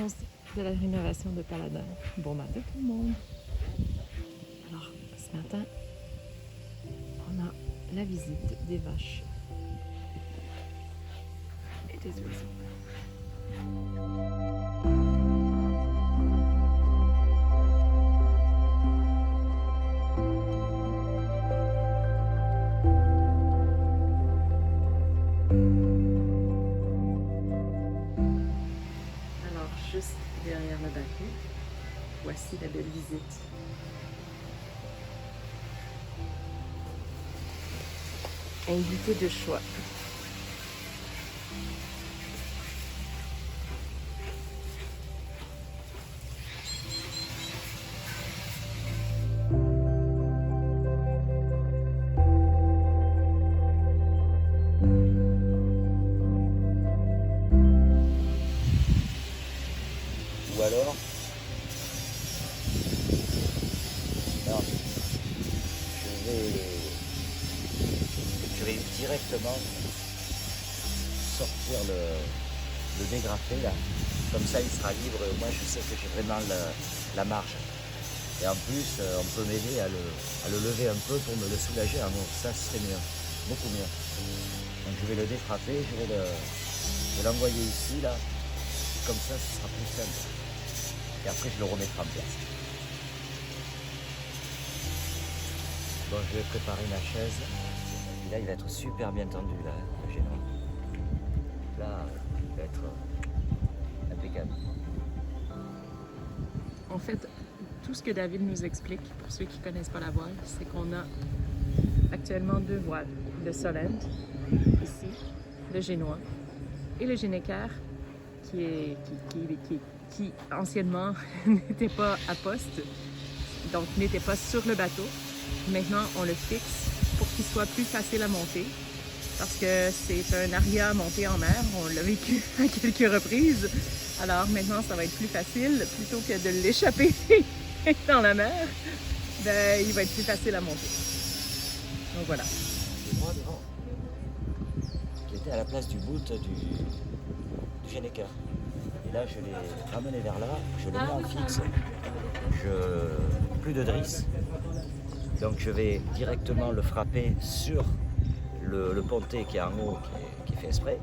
annonce de la rénovation de Paladin. Bon matin tout le monde! Alors, ce matin, on a la visite des vaches et des oiseaux. Alors, juste derrière le bateau, voici la belle visite. Invité de choix. Ou alors, non, je vais directement sortir le dégrafé là. Comme ça, il sera libre. Moi, je sais que j'ai vraiment la marge. Et en plus, on peut m'aider à le lever un peu pour me le soulager. Ah non, ça serait mieux, beaucoup mieux. Donc, je vais le défrapper, je vais l'envoyer ici là. Comme ça, ce sera plus simple. Et après, je le remettrai en place. Bon, je vais préparer ma chaise. Et là, il va être super bien tendu, là, le génois. Là, il va être impeccable. En fait, tout ce que David nous explique, pour ceux qui ne connaissent pas la voile, c'est qu'on a actuellement deux voiles. Le Solent, ici, le génois, et le Génécaire, qui anciennement n'était pas à poste, donc n'était pas sur le bateau. Maintenant, on le fixe pour qu'il soit plus facile à monter, parce que c'est un aria monté en mer. On l'a vécu à quelques reprises. Alors maintenant, ça va être plus facile. Plutôt que de l'échapper dans la mer, ben, il va être plus facile à monter. Donc voilà. C'est moi devant, qui était à la place du boot du Génécaire. Et là, je l'ai ramené vers là, je le mets en fixe, plus de drisse. Donc je vais directement le frapper sur le pontet qui est en haut, qui est fait exprès.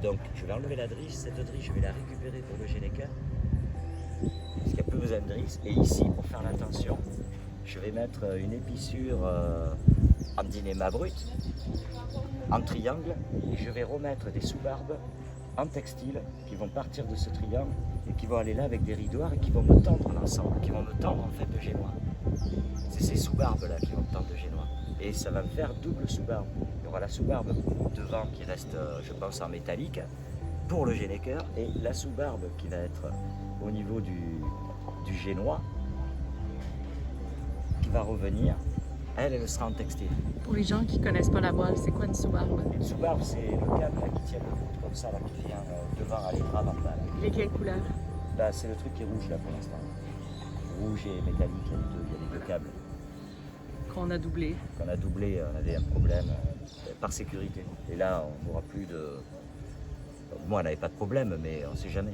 Donc je vais enlever la drisse, cette drisse je vais la récupérer pour le Génécaire, parce qu'il n'y a plus besoin de drisse. Et ici, pour faire la tension, je vais mettre une épissure en dynéma brut, en triangle, et je vais remettre des sous-barbes en textile qui vont partir de ce triangle et qui vont aller là avec des ridoirs et qui vont me tendre l'ensemble, qui vont me tendre en fait de génois. C'est ces sous-barbes là qui vont me tendre de génois. Et ça va me faire double sous-barbe. Il y aura la sous-barbe devant qui reste, je pense, en métallique pour le Génécaire, et la sous-barbe qui va être au niveau du génois, qui va revenir. Elle sera en textile. Pour les gens qui ne connaissent pas la voile, c'est quoi une sous-barbe? Une sous-barbe, c'est le câble là, qui tient le bout, comme ça, là, qui vient devant à l'étrave en bas. Il est quelle couleur? Là, c'est le truc qui est rouge là pour l'instant. Rouge et métallique, il y a les deux câbles. Qu'on a doublé. Qu'on a doublé, on avait un problème par sécurité. Et là, on n'aura plus de... Moi, on n'avait pas de problème, mais on ne sait jamais.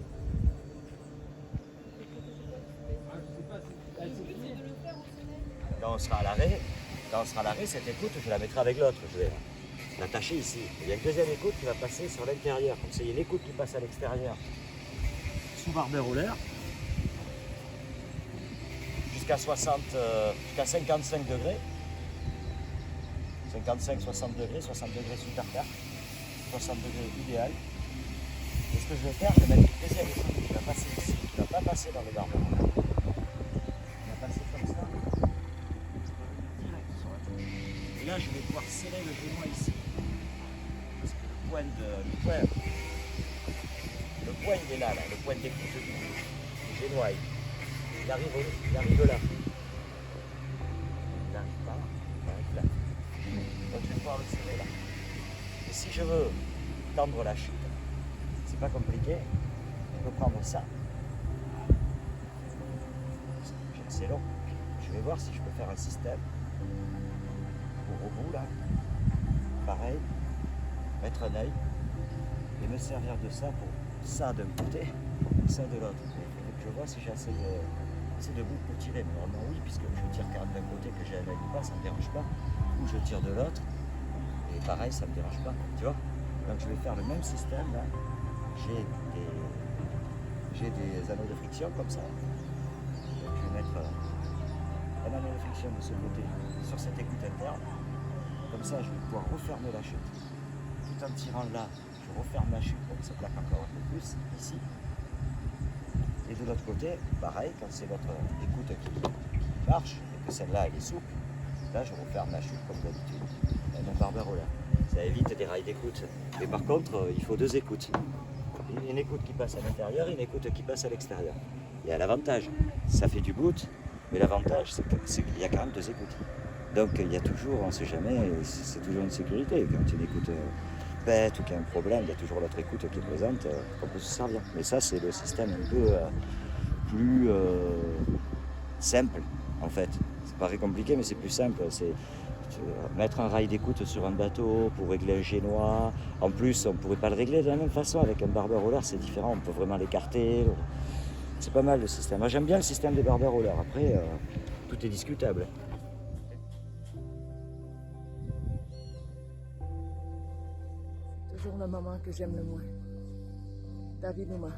Quand on sera à l'arrêt, cette écoute, je la mettrai avec l'autre. Je vais l'attacher ici. Il y a une deuxième écoute qui va passer sur l'intérieur. Comme ça, il y a une écoute qui passe à l'extérieur, sous barbe roller, jusqu'à 55 degrés. 55-60 degrés, 60 degrés sous tartare, 60 degrés idéal. Et ce que je vais faire, je vais mettre une deuxième écoute qui va passer ici, qui ne va pas passer dans le barbe roller. Il va passer comme ça. Et là, je vais pouvoir serrer le génois ici. Parce que le point, il est là, le point d'écoute du génois. Il arrive là. Il n'arrive pas, il arrive là. Donc je vais pouvoir le serrer là. Et si je veux tendre la chute, c'est pas compliqué. Je peux prendre ça. C'est long. Je vais voir si je peux faire un système au bout là. Pareil, mettre un œil et me servir de ça pour ça d'un côté, ça de l'autre. Il faut que je vois si j'ai assez de bout pour tirer. Mais normalement oui, puisque je tire quand même d'un côté que j'ai un œil ou pas, ça ne me dérange pas. Ou je tire de l'autre, et pareil, ça ne me dérange pas. Tu vois? Donc je vais faire le même système là. J'ai des anneaux de friction comme ça. Donc je vais mettre un anneau de friction de ce côté sur cette écoute interne. Comme ça, je vais pouvoir refermer la chute. Tout en tirant là, je referme la chute pour que ça plaque encore un peu plus ici. Et de l'autre côté, pareil, quand c'est votre écoute qui marche et que celle-là elle est souple, là je referme la chute comme d'habitude. Mon barber roller. Ça évite des rails d'écoute. Mais par contre, il faut deux écoutes. Une écoute qui passe à l'intérieur et une écoute qui passe à l'extérieur. Il y a l'avantage, ça fait du boot, mais l'avantage c'est qu'il y a quand même deux écoutes. Donc il y a toujours, on ne sait jamais, c'est toujours une sécurité. Quand une écoute pète ou qu'il y a un problème, il y a toujours l'autre écoute qui est présente, qu'on peut se servir. Mais ça c'est le système un peu plus simple en fait. Ça paraît compliqué mais c'est plus simple. C'est mettre un rail d'écoute sur un bateau pour régler un génois. En plus, on ne pourrait pas le régler de la même façon. Avec un barber roller, c'est différent. On peut vraiment l'écarter. C'est pas mal le système. Moi, j'aime bien le système des barber rollers. Après, tout est discutable. Toujours le moment que j'aime le moins. David Nouma.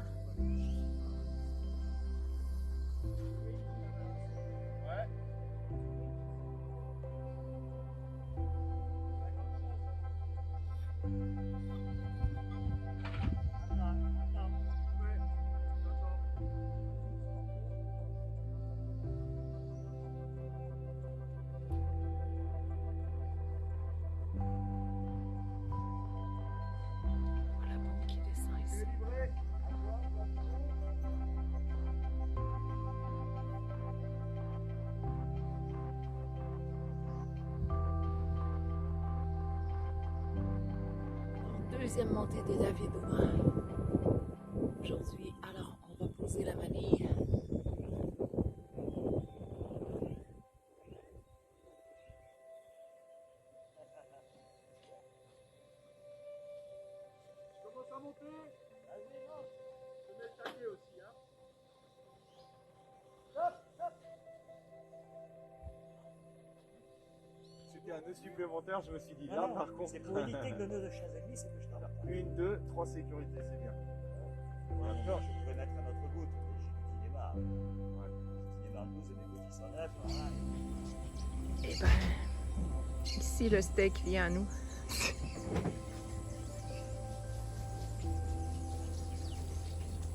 Deuxième montée de David Nouma. Aujourd'hui, alors on va poser la manille. Je commence à monter. Vas-y, monte. Je mets le taquet aussi, hein. Hop, hop. C'était un nœud supplémentaire, je me suis dit, là par contre. C'est pour éviter que le nœud de chasse c'est que je t'en. 1, 2, 3 sécurités, c'est bien. En même temps, je pourrais mettre un autre goutte, mais j'ai du cinéma. Ouais. Cinéma en 12 et mes gouttes sont 9. Voilà. Eh ben, ici le steak vient à nous.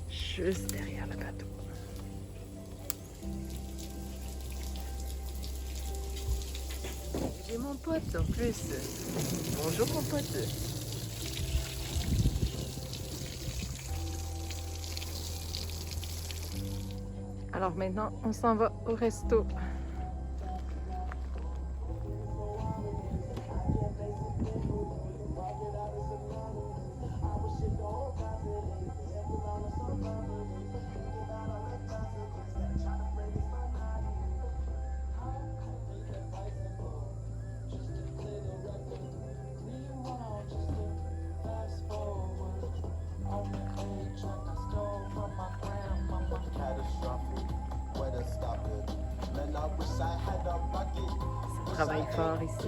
Juste derrière le bateau. J'ai mon pote en plus. Bonjour mon pote. Alors maintenant, on s'en va au resto. On travaille fort ici.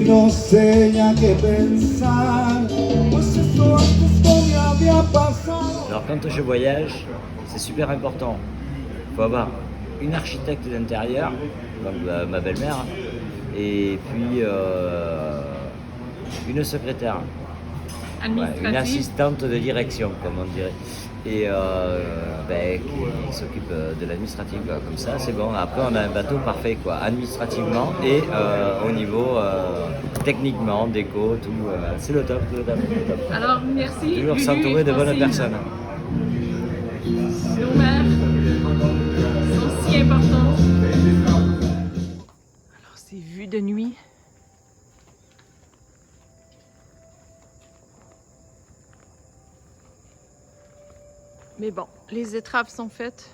no sé ya qué pensar, pues esto antes no me había pasado. Alors quand je voyage, c'est super important. Il faut avoir une architecte d'intérieur, donc ma belle-mère, et puis une secrétaire, ouais, une assistante de direction, comme on dirait, et qui s'occupe de l'administratif, quoi. Comme ça, c'est bon. Après, on a un bateau parfait, quoi, administrativement et au niveau techniquement, déco, tout. C'est le top, le top, le top. Alors, merci. Toujours Lulu s'entourer et de bonnes Francine. personnes. Nos mères sont si importantes. Alors, c'est vu de nuit. Mais bon, les étraves sont faites.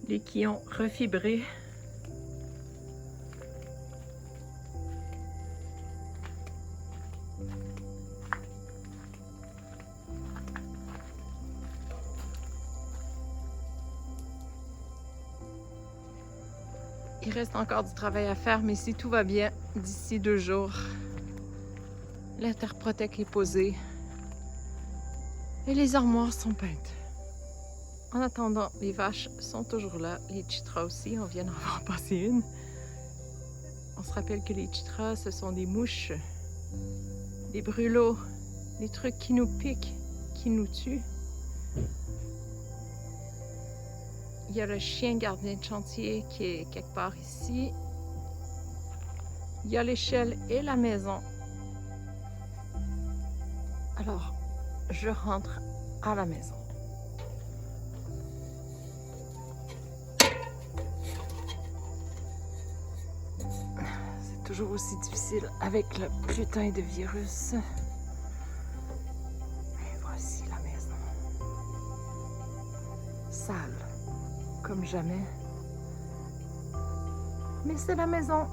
Les quillons refibrés. Il reste encore du travail à faire, mais si tout va bien, d'ici 2 jours, l'interprotec est posée et les armoires sont peintes. En attendant, les vaches sont toujours là, les chitras aussi, on vient d'en voir passer une. On se rappelle que les chitras, ce sont des mouches, des brûlots, des trucs qui nous piquent, qui nous tuent. Il y a le chien gardien de chantier qui est quelque part ici. Il y a l'échelle et la maison. Alors, je rentre à la maison. C'est toujours aussi difficile avec le putain de virus. Et voici la maison. Sale. Comme jamais. Mais c'est la maison.